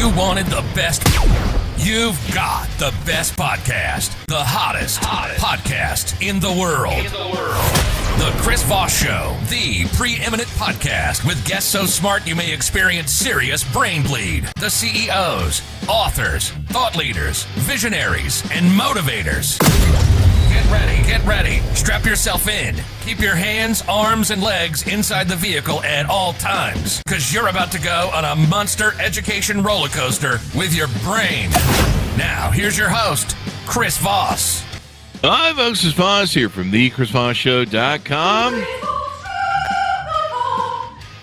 You wanted the best. You've got the best podcast. The hottest podcast in the world. The Chris Voss Show, the preeminent podcast with guests so smart you may experience serious brain bleed. The CEOs, authors, thought leaders, visionaries, and motivators. Get ready. Strap yourself in. Keep your hands, arms, and legs inside the vehicle at all times, because you're about to go on a monster education roller coaster with your brain. Now, here's your host, Chris Voss. Hi, folks. It's Voss here from thechrisvossshow.com.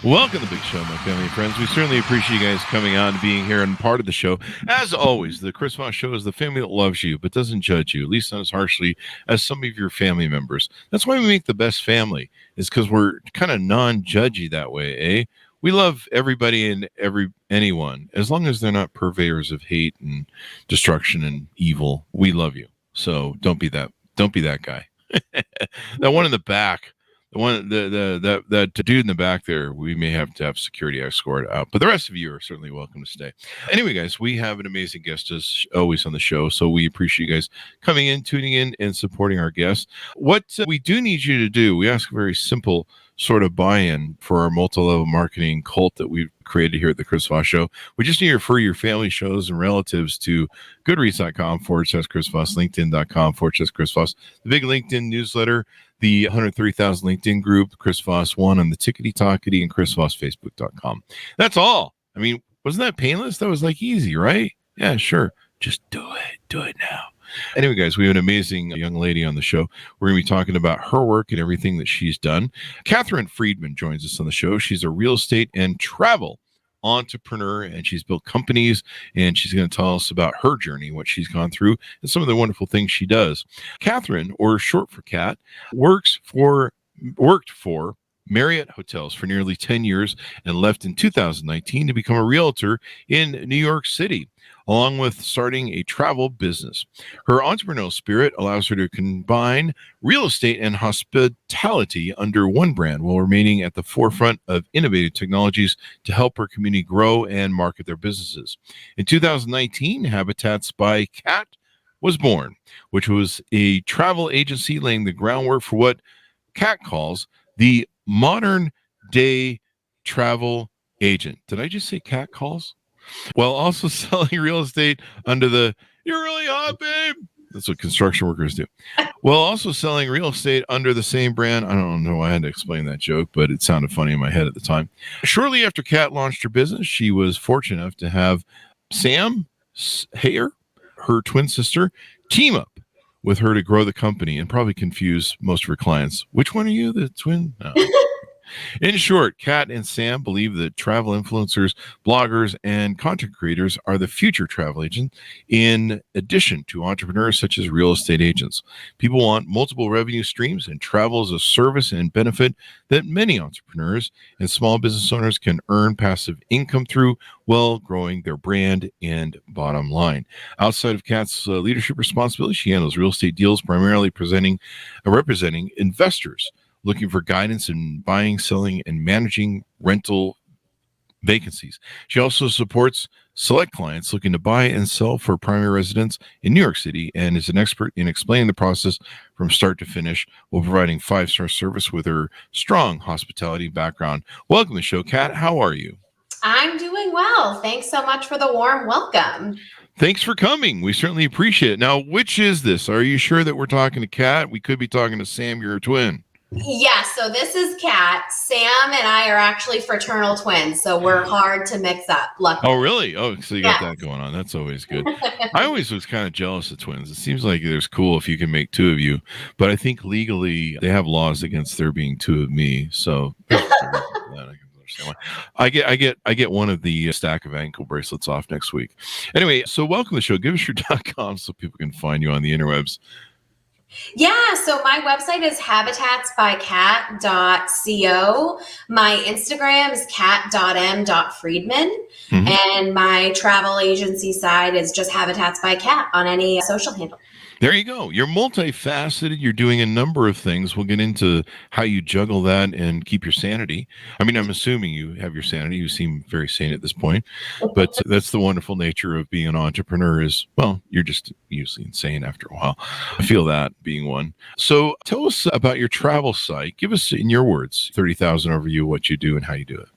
Welcome to the big show, my family and friends. We certainly appreciate you guys coming on and being here and part of the show. As always, the Chris Voss Show is the family that loves you but doesn't judge you, at least not as harshly as some of your family members. That's why we make the best family, is because we're kind of non-judgy that way, eh? We love everybody and anyone, as long as they're not purveyors of hate and destruction and evil. We love you. So don't be that guy. That one in the back. The dude in the back there, we may have to have security escort out, but the rest of you are certainly welcome to stay. Anyway, guys, we have an amazing guest as always on the show, so we appreciate you guys coming in, tuning in, and supporting our guests. What we do need you to do, we ask a very simple sort of buy-in for our multi-level marketing cult that we've created here at the Chris Voss Show. We just need to refer your family, shows, and relatives to goodreads.com/Chris Voss, LinkedIn.com/Chris Voss, the big LinkedIn newsletter, the 130,000 LinkedIn group, Chris Voss 1 on the Tickety-Talkety, and ChrisVossFacebook.com. That's all. I mean, wasn't that painless? That was like easy, right? Yeah, sure. Just do it. Do it now. Anyway, guys, we have an amazing young lady on the show. We're going to be talking about her work and everything that she's done. Catherine Friedman joins us on the show. She's a real estate and travel entrepreneur, and she's built companies, and she's going to tell us about her journey, what she's gone through, and some of the wonderful things she does. Catherine, or short for Cat, worked for Marriott Hotels for nearly 10 years and left in 2019 to become a realtor in New York City, along with starting a travel business. Her entrepreneurial spirit allows her to combine real estate and hospitality under one brand while remaining at the forefront of innovative technologies to help her community grow and market their businesses. In 2019, Habitats by Cat was born, which was a travel agency laying the groundwork for what Cat calls the modern day travel agent. Did I just say Cat calls? While also selling real estate under the "you're really hot, babe." That's what construction workers do. While also selling real estate under the same brand. I don't know why I had to explain that joke, but it sounded funny in my head at the time. Shortly after Kat launched her business, she was fortunate enough to have Sam Hayer, her twin sister, team up with her to grow the company and probably confuse most of her clients. Which one are you, the twin? No. In short, Kat and Sam believe that travel influencers, bloggers, and content creators are the future travel agent, in addition to entrepreneurs such as real estate agents. People want multiple revenue streams, and travel is a service and benefit that many entrepreneurs and small business owners can earn passive income through while growing their brand and bottom line. Outside of Kat's leadership responsibility, she handles real estate deals, primarily representing investors looking for guidance in buying, selling, and managing rental vacancies. She also supports select clients looking to buy and sell for primary residence in New York City, and is an expert in explaining the process from start to finish while providing 5-star service with her strong hospitality background. Welcome to the show, Kat. How are you? I'm doing well. Thanks so much for the warm welcome. Thanks for coming. We certainly appreciate it. Now, which is this? Are you sure that we're talking to Kat? We could be talking to Sam, your twin. Yeah, so this is Kat. Sam and I are actually fraternal twins, so we're hard to mix up. Luckily. Oh, really? Oh, so you got that going on. That's always good. I always was kind of jealous of twins. It seems like it's cool if you can make two of you, but I think legally they have laws against there being two of me. So I get one of the stack of ankle bracelets off next week. Anyway, so welcome to the show. Give us your .com so people can find you on the interwebs. Yeah, so my website is habitatsbycat.co. My Instagram is cat.m.friedman. And my travel agency side is just Habitats by Cat on any social handle. There you go. You're multifaceted. You're doing a number of things. We'll get into how you juggle that and keep your sanity. I mean, I'm assuming you have your sanity. You seem very sane at this point, but that's the wonderful nature of being an entrepreneur is, well, you're just usually insane after a while. I feel that being one. So tell us about your travel site. Give us, in your words, 30,000 overview, what you do and how you do it.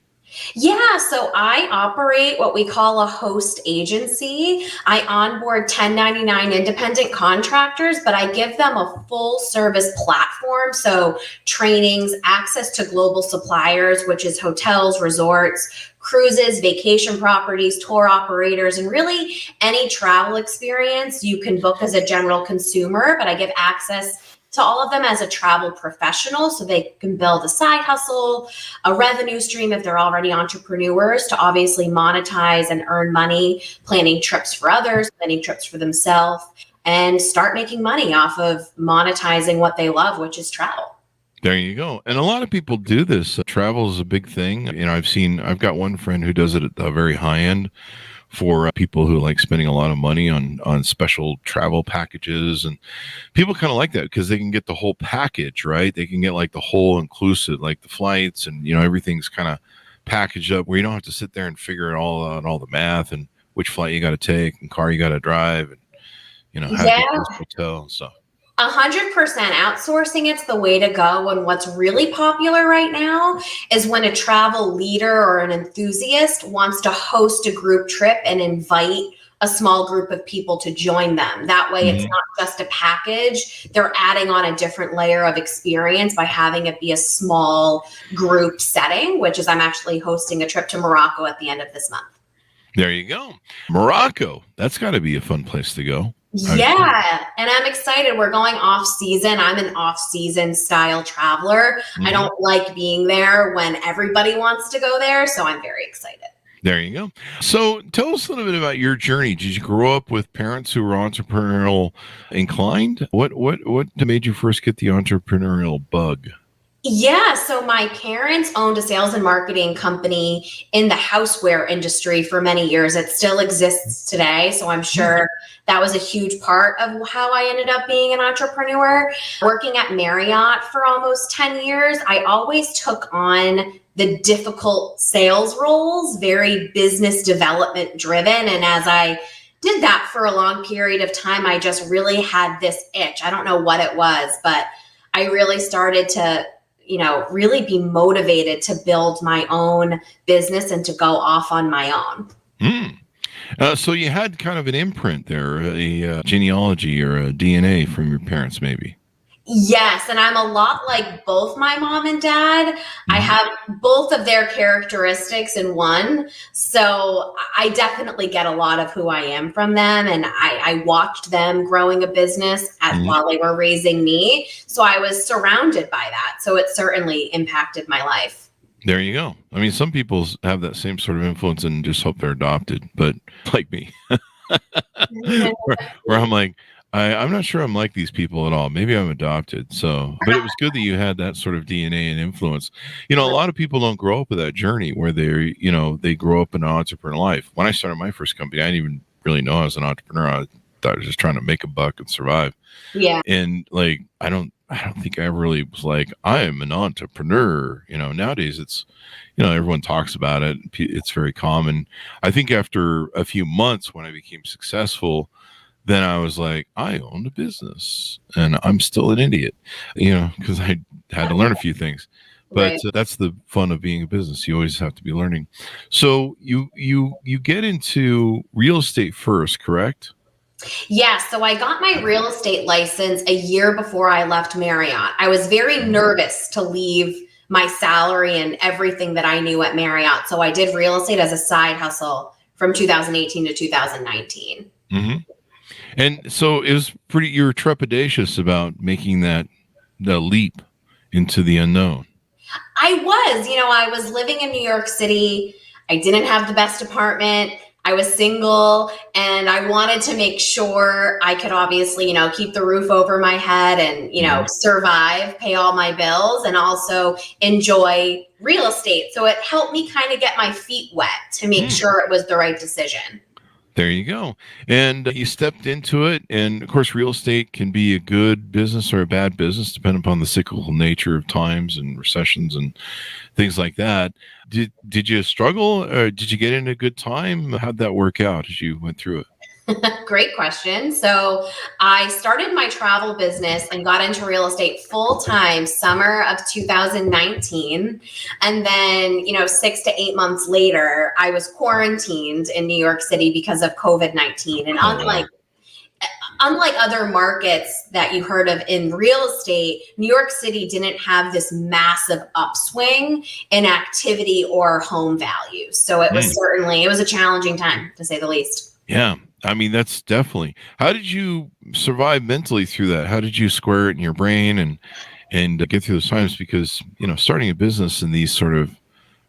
Yeah, so I operate what we call a host agency. I onboard 1099 independent contractors, but I give them a full service platform. So trainings, access to global suppliers, which is hotels, resorts, cruises, vacation properties, tour operators, and really any travel experience you can book as a general consumer, but I give access to all of them as a travel professional so they can build a side hustle, a revenue stream if they're already entrepreneurs to obviously monetize and earn money, planning trips for others, planning trips for themselves, and start making money off of monetizing what they love, which is travel. There you go. And a lot of people do this. Travel is a big thing. You know, I've got one friend who does it at the very high end for people who like spending a lot of money on special travel packages. And people kind of like that because they can get the whole package, right? They can get like the whole inclusive, like the flights and, you know, everything's kind of packaged up where you don't have to sit there and figure it all out, all the math and which flight you got to take and car you got to drive and, you know, how to get to this hotel and stuff. 100% outsourcing it's the way to go. And what's really popular right now is when a travel leader or an enthusiast wants to host a group trip and invite a small group of people to join them. That way it's not just a package. They're adding on a different layer of experience by having it be a small group setting, which is I'm actually hosting a trip to Morocco at the end of this month. There you go. Morocco. That's got to be a fun place to go. Yeah, and I'm excited. We're going off season. I'm an off season style traveler. I don't like being there when everybody wants to go there, so I'm very excited. There you go. So tell us a little bit about your journey. Did you grow up with parents who were entrepreneurial inclined? What made you first get the entrepreneurial bug? Yeah, so my parents owned a sales and marketing company in the houseware industry for many years. It still exists today, so I'm sure that was a huge part of how I ended up being an entrepreneur. Working at Marriott for almost 10 years, I always took on the difficult sales roles, very business development driven. And as I did that for a long period of time, I just really had this itch. I don't know what it was, but I really started to really be motivated to build my own business and to go off on my own. So you had kind of an imprint there, a genealogy or a DNA from your parents, maybe. Yes, and I'm a lot like both my mom and dad. I have both of their characteristics in one. So I definitely get a lot of who I am from them. And I watched them growing a business while they were raising me. So I was surrounded by that. So it certainly impacted my life. There you go. I mean, some people have that same sort of influence and just hope they're adopted, but like me, where I'm like, I'm not sure I'm like these people at all. Maybe I'm adopted. So, but it was good that you had that sort of DNA and influence. You know, a lot of people don't grow up with that journey where they grow up in an entrepreneur life. When I started my first company, I didn't even really know I was an entrepreneur. I thought I was just trying to make a buck and survive. Yeah. And like, I don't think I ever really was like, I am an entrepreneur. You know, nowadays it's, everyone talks about it. It's very common. I think after a few months when I became successful, then I was like, I own a business and I'm still an idiot, because I had to learn a few things. But that's the fun of being a business. You always have to be learning. So you get into real estate first, correct? Yeah, so I got my real estate license a year before I left Marriott. I was very nervous to leave my salary and everything that I knew at Marriott. So I did real estate as a side hustle from 2018 to 2019. And so it was you were trepidatious about making the leap into the unknown. I was living in New York City. I didn't have the best apartment. I was single and I wanted to make sure I could obviously, keep the roof over my head and, survive, pay all my bills and also enjoy real estate. So it helped me kind of get my feet wet to make sure it was the right decision. There you go. And you stepped into it. And of course, real estate can be a good business or a bad business, depending upon the cyclical nature of times and recessions and things like that. Did you struggle, or did you get in a good time? How'd that work out as you went through it? Great question. So I started my travel business and got into real estate full time summer of 2019. And then, 6 to 8 months later, I was quarantined in New York City because of COVID-19. And unlike other markets that you heard of in real estate, New York City didn't have this massive upswing in activity or home value. So it was a challenging time, to say the least. Yeah. I mean, that's definitely. How did you survive mentally through that? How did you square it in your brain and get through those times? Because, starting a business in these sort of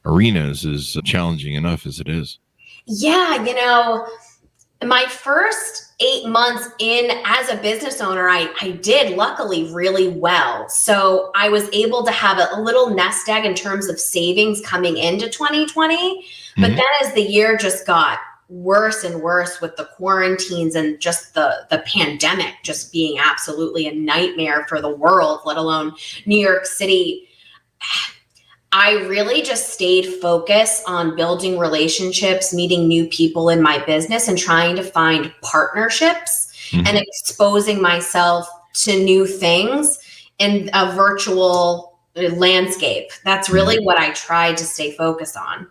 arenas is challenging enough as it is. Yeah. My first 8 months in as a business owner, I did luckily really well. So I was able to have a little nest egg in terms of savings coming into 2020. But then as the year just got worse and worse with the quarantines and just the pandemic just being absolutely a nightmare for the world, let alone New York City, I really just stayed focused on building relationships, meeting new people in my business, and trying to find partnerships and exposing myself to new things in a virtual landscape. That's really what I tried to stay focused on.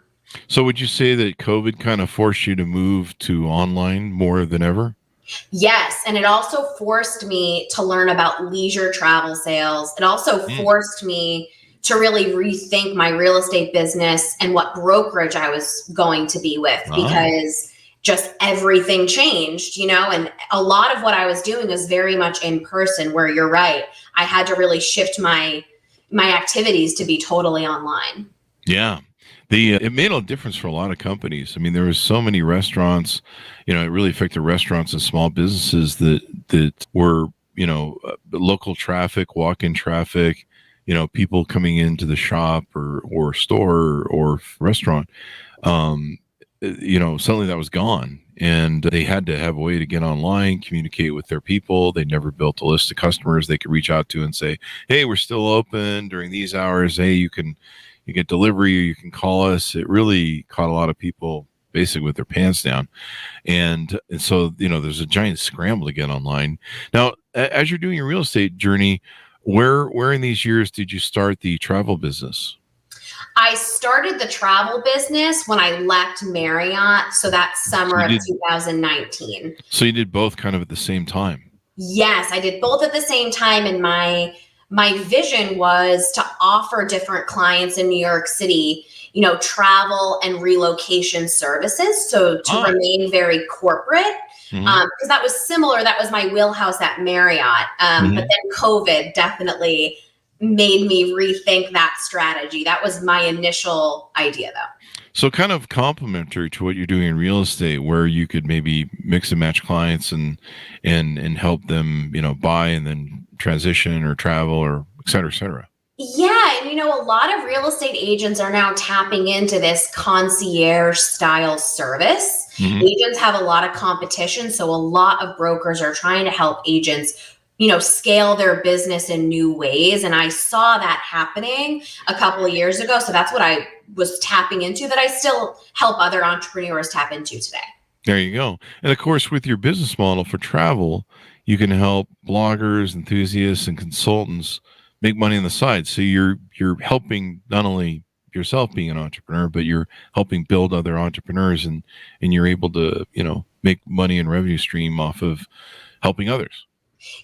So would you say that COVID kind of forced you to move to online more than ever? Yes. And it also forced me to learn about leisure travel sales. It also forced me to really rethink my real estate business and what brokerage I was going to be with, because just everything changed, and a lot of what I was doing was very much in person, where you're right. I had to really shift my activities to be totally online. Yeah. It made a difference for a lot of companies. I mean, there was so many restaurants, it really affected restaurants and small businesses that were, local traffic, walk-in traffic, people coming into the shop or store or restaurant, suddenly that was gone. And they had to have a way to get online, communicate with their people. They never built a list of customers they could reach out to and say, hey, we're still open during these hours. Hey, you get delivery, or you can call us. It really caught a lot of people basically with their pants down. And so, there's a giant scramble to get online. Now, as you're doing your real estate journey, where in these years did you start the travel business? I started the travel business when I left Marriott. So that summer of 2019. So you did both kind of at the same time? Yes, I did both at the same time. And my vision was to offer different clients in New York City, travel and relocation services. So to remain very corporate, because that was similar. That was my wheelhouse at Marriott. But then COVID definitely made me rethink that strategy. That was my initial idea, though. So kind of complementary to what you're doing in real estate, where you could maybe mix and match clients and help them, buy and then transition or travel or et cetera, et cetera. Yeah. And, a lot of real estate agents are now tapping into this concierge style service. Agents have a lot of competition. So a lot of brokers are trying to help agents scale their business in new ways. And I saw that happening a couple of years ago. So that's what I was tapping into, that I still help other entrepreneurs tap into today. There you go. And of course, with your business model for travel, you can help bloggers, enthusiasts, and consultants make money on the side. So you're helping not only yourself being an entrepreneur, but you're helping build other entrepreneurs, and you're able to, make money and revenue stream off of helping others.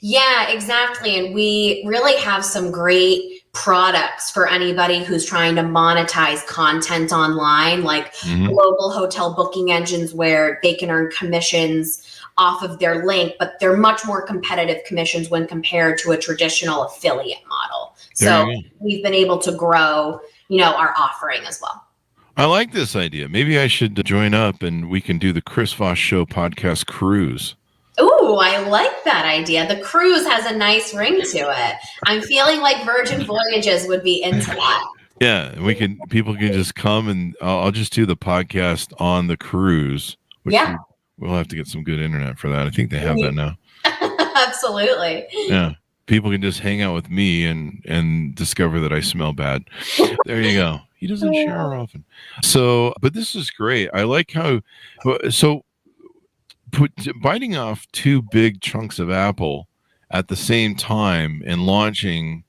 Yeah, exactly. And we really have some great products for anybody who's trying to monetize content online, like global hotel booking engines, where they can earn commissions off of their link, but they're much more competitive commissions when compared to a traditional affiliate model. So we've been able to grow, our offering as well. I like this idea. Maybe I should join up and we can do the Chris Voss Show Podcast cruise. Ooh, I like that idea. The cruise has a nice ring to it. I'm feeling like Virgin Voyages would be into that. Yeah, people can just come and I'll just do the podcast on the cruise, which We'll have to get some good internet for that. I think they have that now. Absolutely. Yeah. People can just hang out with me and discover that I smell bad. There you go. He doesn't shower often. So, but this is great. I like how, so biting off two big chunks of apple at the same time and launching,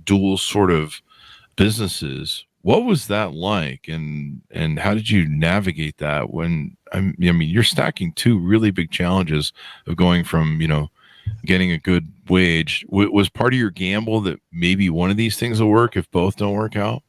dual sort of businesses. What was that like, and how did you navigate that when you're stacking two really big challenges of going from getting a good wage? Was part of your gamble that maybe one of these things will work if both don't work out?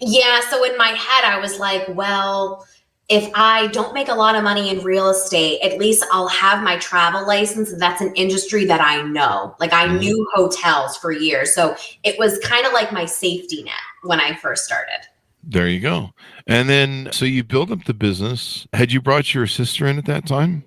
Yeah. So in my head, I was like, well, if I don't make a lot of money in real estate, at least I'll have my travel license. And that's an industry that I know. Like I knew hotels for years. So it was kind of like my safety net when I first started. There you go. And then, so you built up the business. Had you brought your sister in at that time?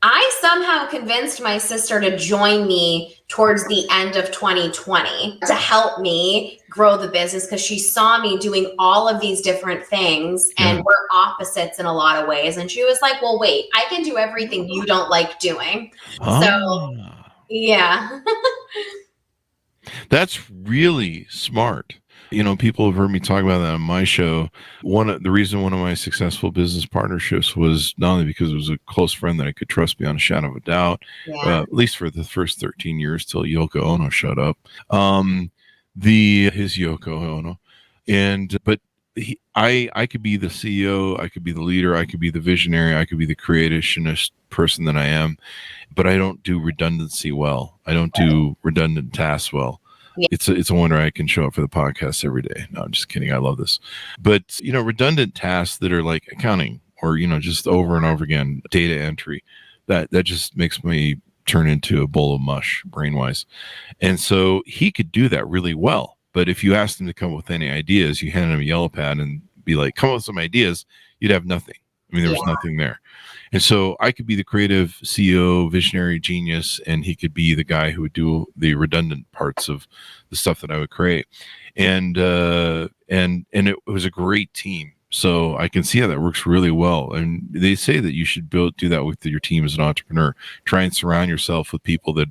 I somehow convinced my sister to join me towards the end of 2020 to help me grow the business because she saw me doing all of these different things and we're opposites in a lot of ways. And she was like, well, wait, I can do everything you don't like doing. So, yeah. That's really smart. People have heard me talk about that on my show. The reason one of my successful business partnerships was not only because it was a close friend that I could trust beyond a shadow of a doubt, at least for the first 13 years till Yoko Ono showed up. His Yoko Ono, but I could be the CEO, I could be the leader, I could be the visionary, I could be the creationist person that I am, but I don't do redundancy well. I don't do redundant tasks well. Yeah. It's a wonder I can show up for the podcast every day. No, I'm just kidding. I love this. But, redundant tasks that are like accounting or, just over and over again, data entry, that just makes me turn into a bowl of mush brain-wise. And so he could do that really well. But if you asked him to come up with any ideas, you handed him a yellow pad and be like, come up with some ideas, you'd have nothing. There was nothing there. And so I could be the creative CEO, visionary genius, and he could be the guy who would do the redundant parts of the stuff that I would create. And it was a great team. So I can see how that works really well. And they say that you should do that with your team as an entrepreneur. Try and surround yourself with people that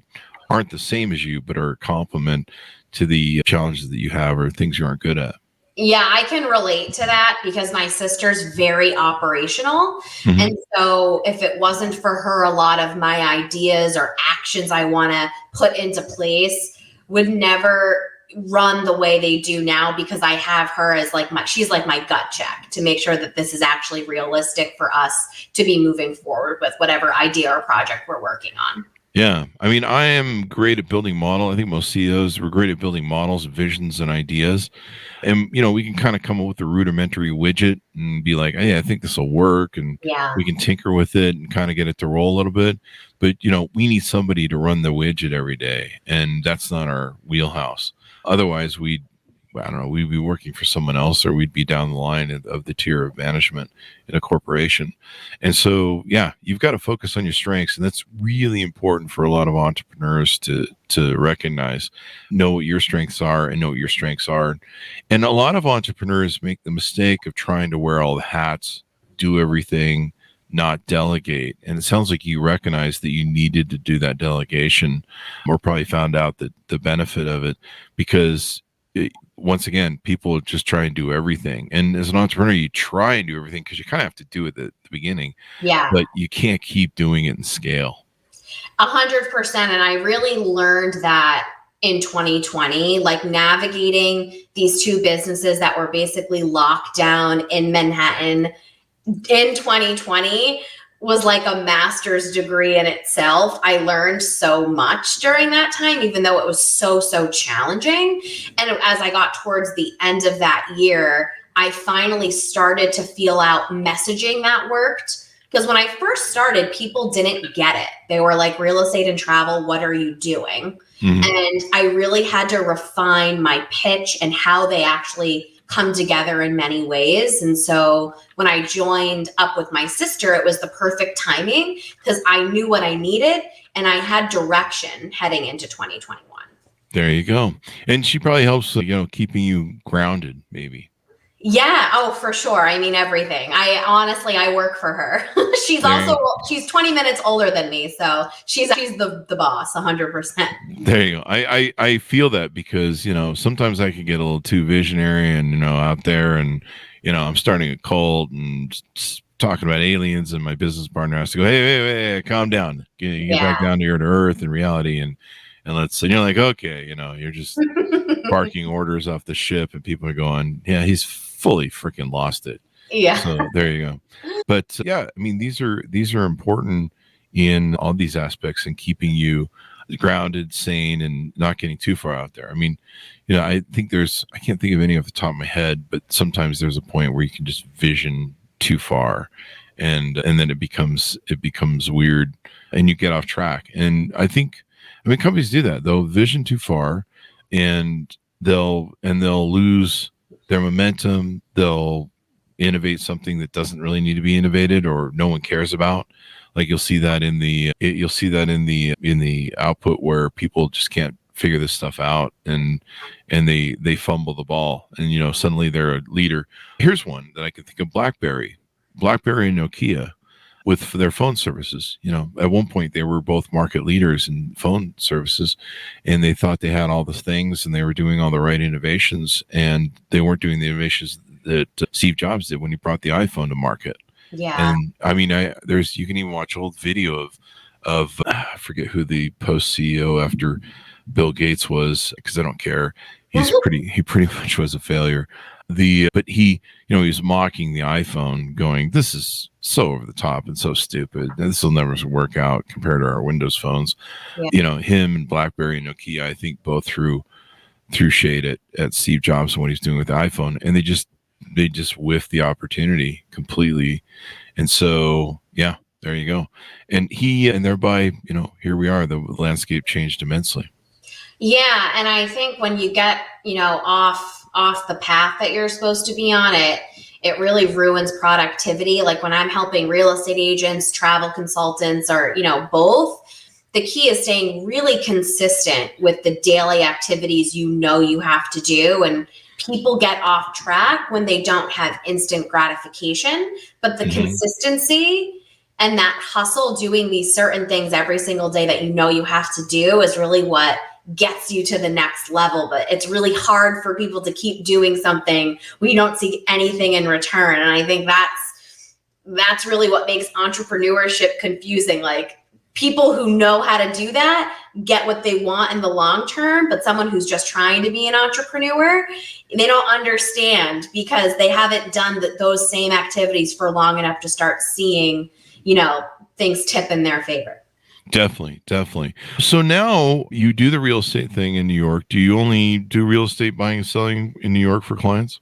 aren't the same as you, but are a complement to the challenges that you have or things you aren't good at. Yeah, I can relate to that because my sister's very operational. Mm-hmm. And so if it wasn't for her, a lot of my ideas or actions I want to put into place would never run the way they do now because I have her as she's like my gut check to make sure that this is actually realistic for us to be moving forward with whatever idea or project we're working on. Yeah. I am great at building model. I think most CEOs were great at building models, visions, and ideas. And, we can kind of come up with a rudimentary widget and be like, hey, I think this will work. And we can tinker with it and kind of get it to roll a little bit. But, we need somebody to run the widget every day. And that's not our wheelhouse. Otherwise, we'd be working for someone else, or we'd be down the line of the tier of management in a corporation. And so, you've got to focus on your strengths. And that's really important for a lot of entrepreneurs to recognize, know what your strengths are and know what your strengths are. And a lot of entrepreneurs make the mistake of trying to wear all the hats, do everything, not delegate. And it sounds like you recognize that you needed to do that delegation, or probably found out that the benefit of it, because once again, people just try and do everything. And as an entrepreneur, you try and do everything because you kind of have to do it at the beginning. Yeah. But you can't keep doing it in scale. 100%. And I really learned that in 2020, navigating these two businesses that were basically locked down in Manhattan in 2020 was like a master's degree in itself. I learned so much during that time, even though it was so challenging. And as I got towards the end of that year, I finally started to feel out messaging that worked. Because when I first started, people didn't get it. They were like, real estate and travel, what are you doing? Mm-hmm. And I really had to refine my pitch and how they actually come together in many ways. And so when I joined up with my sister, it was the perfect timing because I knew what I needed and I had direction heading into 2021. There you go. And she probably helps, keeping you grounded, maybe. Yeah. Oh, for sure. I mean, everything. I work for her. She's 20 minutes older than me. So she's the boss 100%. There you go. I feel that because, sometimes I can get a little too visionary and, out there and, I'm starting a cult and talking about aliens, and my business partner has to go, hey, calm down. Get back down to earth and reality. And you're like, okay, you're just barking orders off the ship, and people are going, yeah, he's fully freaking lost it. Yeah. So there you go. But I mean, these are important in all these aspects and keeping you grounded, sane, and not getting too far out there. I mean, I think I can't think of any off the top of my head, but sometimes there's a point where you can just vision too far, and then it becomes weird and you get off track. And I mean, companies do that. They'll vision too far and they'll lose their momentum. They'll innovate something that doesn't really need to be innovated or no one cares about. Like you'll see that in the output where people just can't figure this stuff out, and they fumble the ball, and suddenly they're a leader. Here's one that I can think of: BlackBerry and Nokia with their phone services. At one point they were both market leaders in phone services, and they thought they had all the things and they were doing all the right innovations, and they weren't doing the innovations that Steve Jobs did when he brought the iPhone to market. Yeah. And I mean, you can even watch old video of I forget who the post CEO after Bill Gates was, because I don't care. He pretty much was a failure. But he was mocking the iPhone, going, "This is so over the top and so stupid. This will never work out compared to our Windows phones." Yeah. Him and BlackBerry and Nokia, I think, both threw shade at Steve Jobs and what he's doing with the iPhone, and they just whiffed the opportunity completely. And so, yeah, there you go. And thereby, here we are. The landscape changed immensely. Yeah, and I think when you get, off the path that you're supposed to be on, it really ruins productivity. Like when I'm helping real estate agents, travel consultants, or, both, the key is staying really consistent with the daily activities you have to do. And people get off track when they don't have instant gratification, but the consistency and that hustle doing these certain things every single day that you have to do is really what gets you to the next level. But it's really hard for people to keep doing something when you don't see anything in return. And I think that's really what makes entrepreneurship confusing. Like, people who know how to do that get what they want in the long term, but someone who's just trying to be an entrepreneur, they don't understand because they haven't done those same activities for long enough to start seeing, things tip in their favor. Definitely. So now you do the real estate thing in New York. Do you only do real estate buying and selling in New York for clients?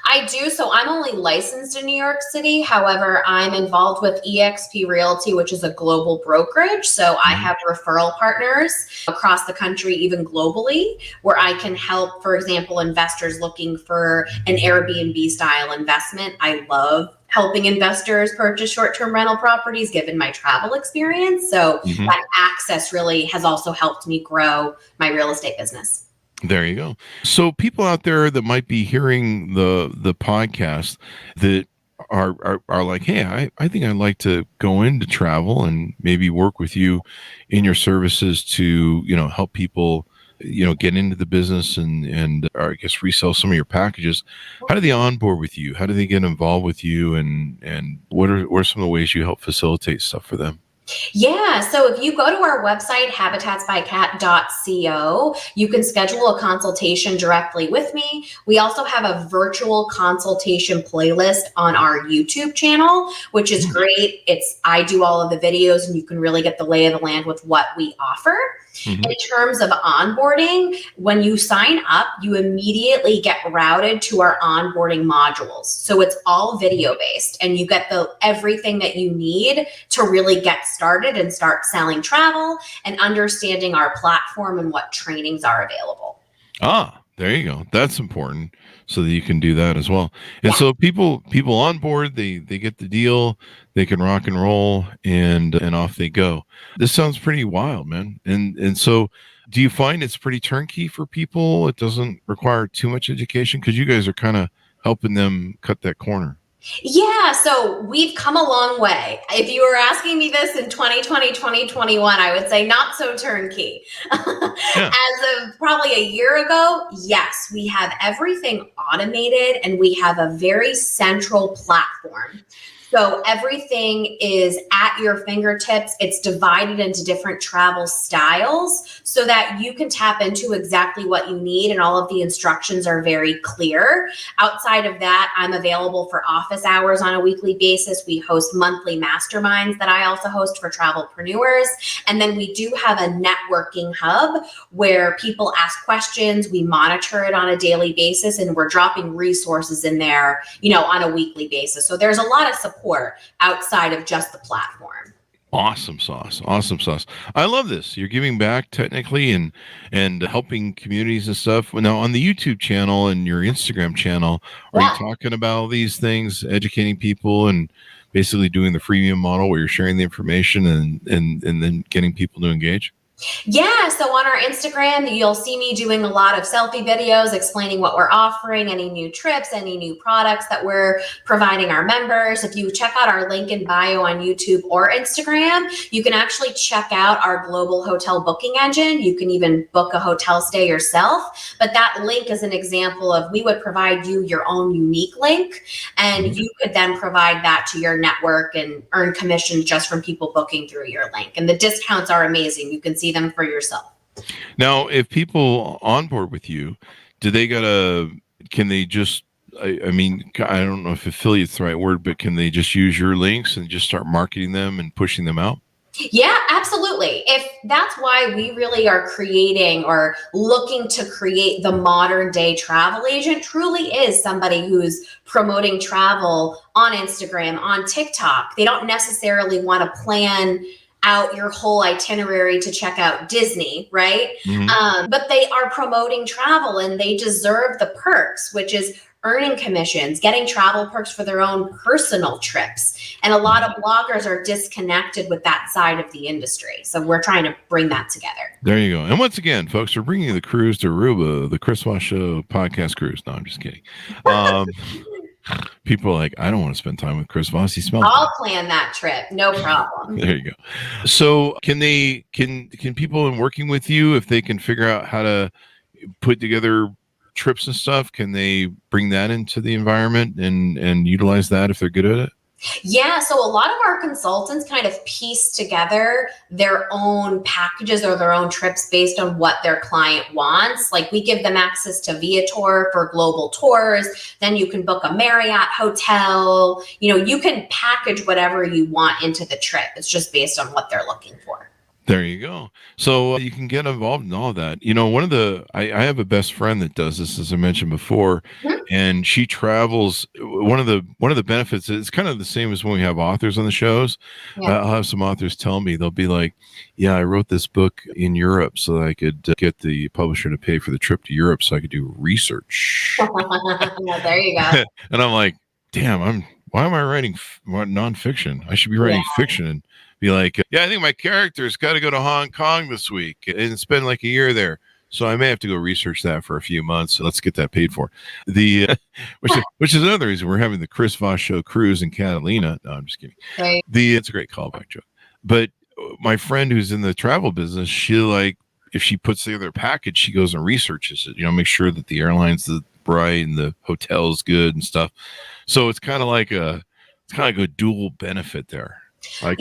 I do. So I'm only licensed in New York City. However, I'm involved with eXp Realty, which is a global brokerage. So I have referral partners across the country, even globally, where I can help, for example, investors looking for an Airbnb style investment. I love helping investors purchase short-term rental properties, given my travel experience. So that access really has also helped me grow my real estate business. There you go. So people out there that might be hearing the podcast that are like, hey, I think I'd like to go into travel and maybe work with you in your services to, help people, get into the business and or I guess resell some of your packages. How do they onboard with you? How do they get involved with you? And what are some of the ways you help facilitate stuff for them? Yeah. So if you go to our website, habitatsbycat.co, you can schedule a consultation directly with me. We also have a virtual consultation playlist on our YouTube channel, which is great. I do all of the videos and you can really get the lay of the land with what we offer. In terms of onboarding, when you sign up, you immediately get routed to our onboarding modules. So it's all video based and you get everything that you need to really get started and start selling travel and understanding our platform and what trainings are available. There you go. That's important so that you can do that as well. And so people on board, they get the deal, they can rock and roll and off they go. This sounds pretty wild, man. And so do you find it's pretty turnkey for people? It doesn't require too much education because you guys are kind of helping them cut that corner? Yeah, so we've come a long way. If you were asking me this in 2020, 2021, I would say not so turnkey. Yeah. As of probably a year ago, yes, we have everything automated and we have a very central platform. So everything is at your fingertips. It's divided into different travel styles so that you can tap into exactly what you need, and all of the instructions are very clear. Outside of that, I'm available for office hours on a weekly basis. We host monthly masterminds that I also host for travelpreneurs. And then we do have a networking hub where people ask questions. We monitor it on a daily basis, and we're dropping resources in there, on a weekly basis. So there's a lot of support outside of just the platform. Awesome sauce. I love this. You're giving back technically and helping communities and stuff. Now on the YouTube channel and your Instagram channel, are you talking about these things, educating people and basically doing the freemium model where you're sharing the information and then getting people to engage? Yeah, so on our Instagram, you'll see me doing a lot of selfie videos explaining what we're offering, any new trips, any new products that we're providing our members. If you check out our link in bio on YouTube or Instagram, you can actually check out our global hotel booking engine. You can even book a hotel stay yourself. But that link is an example of, we would provide you your own unique link, and you could then provide that to your network and earn commissions just from people booking through your link. And the discounts are amazing. You can see them for yourself. Now, if people onboard with you, can they just, I mean, I don't know if affiliate's the right word, but can they just use your links and just start marketing them and pushing them out? Yeah, absolutely. If that's why we really are creating or looking to create the modern day travel agent, truly is somebody who's promoting travel on Instagram, on TikTok. They don't necessarily want to plan out your whole itinerary to check out Disney, right? But they are promoting travel and they deserve the perks, which is earning commissions, getting travel perks for their own personal trips. And a lot of bloggers are disconnected with that side of the industry. So we're trying to bring that together. There you go. And once again, folks, we're bringing the cruise to Aruba, the Chris Voss Show podcast cruise. No, I'm just kidding. People are like, I don't want to spend time with Chris Voss. He smells. I'll plan that trip. No problem. There you go. So can people in working with you, if they can figure out how to put together trips and stuff, can they bring that into the environment and utilize that if they're good at it? Yeah, so a lot of our consultants kind of piece together their own packages or their own trips based on what their client wants. Like, we give them access to Viator for global tours. Then you can book a Marriott hotel. You can package whatever you want into the trip. It's just based on what they're looking for. There you go. So you can get involved in all of that. I have a best friend that does this, as I mentioned before, and she travels. One of the benefits is kind of the same as when we have authors on the shows. Yeah. I'll have some authors tell me, they'll be like, yeah, I wrote this book in Europe so that I could get the publisher to pay for the trip to Europe so I could do research. There you go. And I'm like, damn, why am I writing nonfiction? I should be writing fiction and be like, I think my character's got to go to Hong Kong this week and spend like a year there. So I may have to go research that for a few months. So let's get that paid for. Which is another reason we're having the Chris Voss Show cruise in Catalina. No, I'm just kidding. Right. It's a great callback joke. But my friend who's in the travel business, if she puts together a package, she goes and researches it. Make sure that the airline's right and the hotel's good and stuff. So it's kind of like a dual benefit there. Like.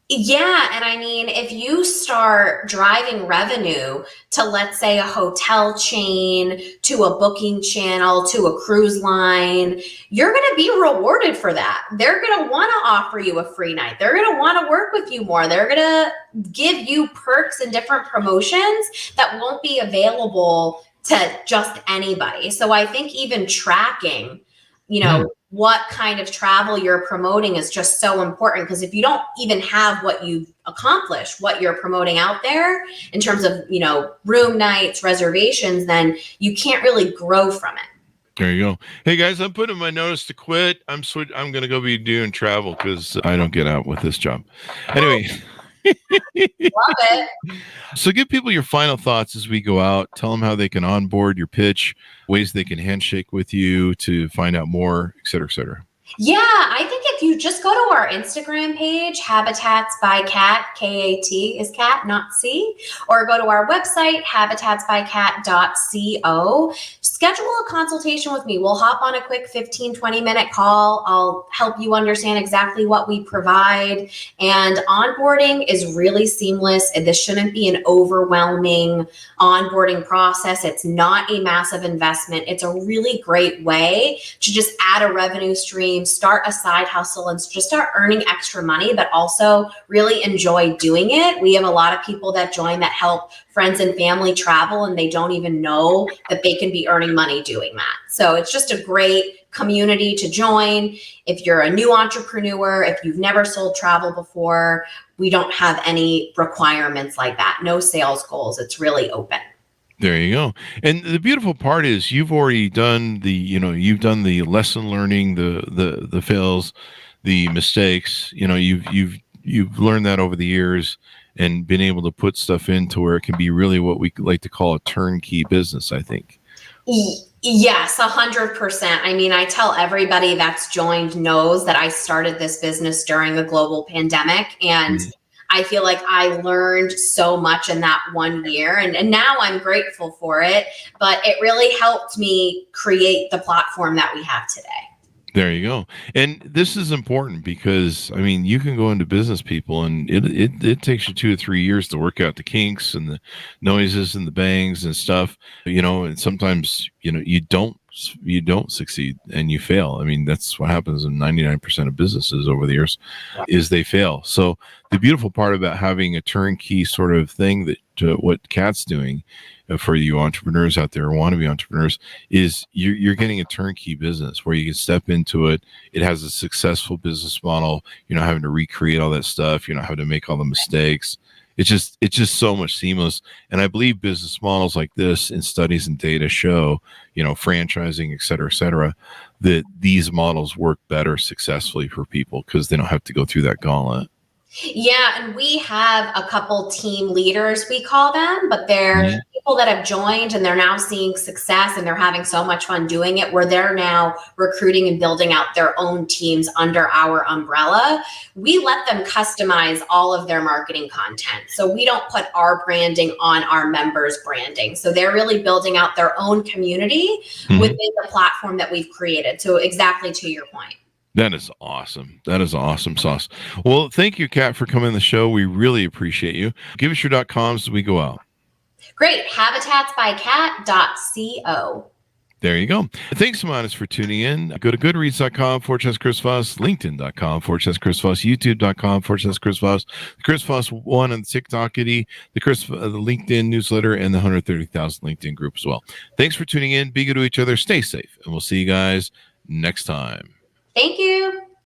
Yeah. And I mean, if you start driving revenue to, let's say, a hotel chain, to a booking channel, to a cruise line, you're going to be rewarded for that. They're going to want to offer you a free night. They're going to want to work with you more. They're going to give you perks and different promotions that won't be available to just anybody. So I think even tracking, what kind of travel you're promoting is just so important, because if you don't even have what you've accomplished, what you're promoting out there in terms of, room nights, reservations, then you can't really grow from it. There you go. Hey guys, I'm putting my notice to quit. I'm going to go be doing travel because I don't get out with this job. Anyway. Love it. So give people your final thoughts as we go out. Tell them how they can onboard your pitch, ways they can handshake with you to find out more, et cetera, et cetera. Yeah, I think if you just go to our Instagram page, Habitats by Cat, K-A-T is cat, not C, or go to our website, habitatsbycat.co. Schedule a consultation with me. We'll hop on a quick 15, 20-minute call. I'll help you understand exactly what we provide. And onboarding is really seamless. This shouldn't be an overwhelming onboarding process. It's not a massive investment. It's a really great way to just add a revenue stream, start a side hustle, and just start earning extra money, but also really enjoy doing it. We have a lot of people that join that help friends and family travel, and they don't even know that they can be earning money doing that. So it's just a great community to join. If you're a new entrepreneur, if you've never sold travel before, we don't have any requirements like that. No sales goals. It's really open. There you go. And the beautiful part is you've already done you've done the lesson learning, the fails, the mistakes. You've learned that over the years and been able to put stuff into where it can be really what we like to call a turnkey business, I think. Yes, 100%. I mean, I tell everybody that's joined knows that I started this business during a global pandemic, and I feel like I learned so much in that 1 year, and now I'm grateful for it, but it really helped me create the platform that we have today. There you go. And this is important because, I mean, you can go into business, people, and it takes you 2 or 3 years to work out the kinks and the noises and the bangs and stuff, and sometimes, you don't succeed and you fail. I mean, that's what happens in 99% of businesses over the years is they fail. So the beautiful part about having a turnkey sort of thing that what Kat's doing for you entrepreneurs out there, wannabe entrepreneurs, is you're getting a turnkey business where you can step into it. It has a successful business model. You're not having to recreate all that stuff. You're not having to make all the mistakes. It's just so much seamless. And I believe business models like this and studies and data show, franchising, et cetera, that these models work better successfully for people because they don't have to go through that gauntlet. Yeah, and we have a couple team leaders, we call them, but they're people that have joined and they're now seeing success and they're having so much fun doing it, where they're now recruiting and building out their own teams under our umbrella. We let them customize all of their marketing content. So we don't put our branding on our members' branding. So they're really building out their own community within the platform that we've created. So exactly to your point. That is awesome. That is awesome sauce. Well, thank you, Kat, for coming on the show. We really appreciate you. Give us your .coms as we go out. Great. Habitatsbycat.co. There you go. Thanks so much for tuning in. Go to goodreads.com/Chris Voss, LinkedIn.com/Chris Voss, YouTube.com/Chris Voss, the Chris Voss one on TikTokity, the LinkedIn newsletter, and the 130,000 LinkedIn group as well. Thanks for tuning in. Be good to each other. Stay safe. And we'll see you guys next time. Thank you.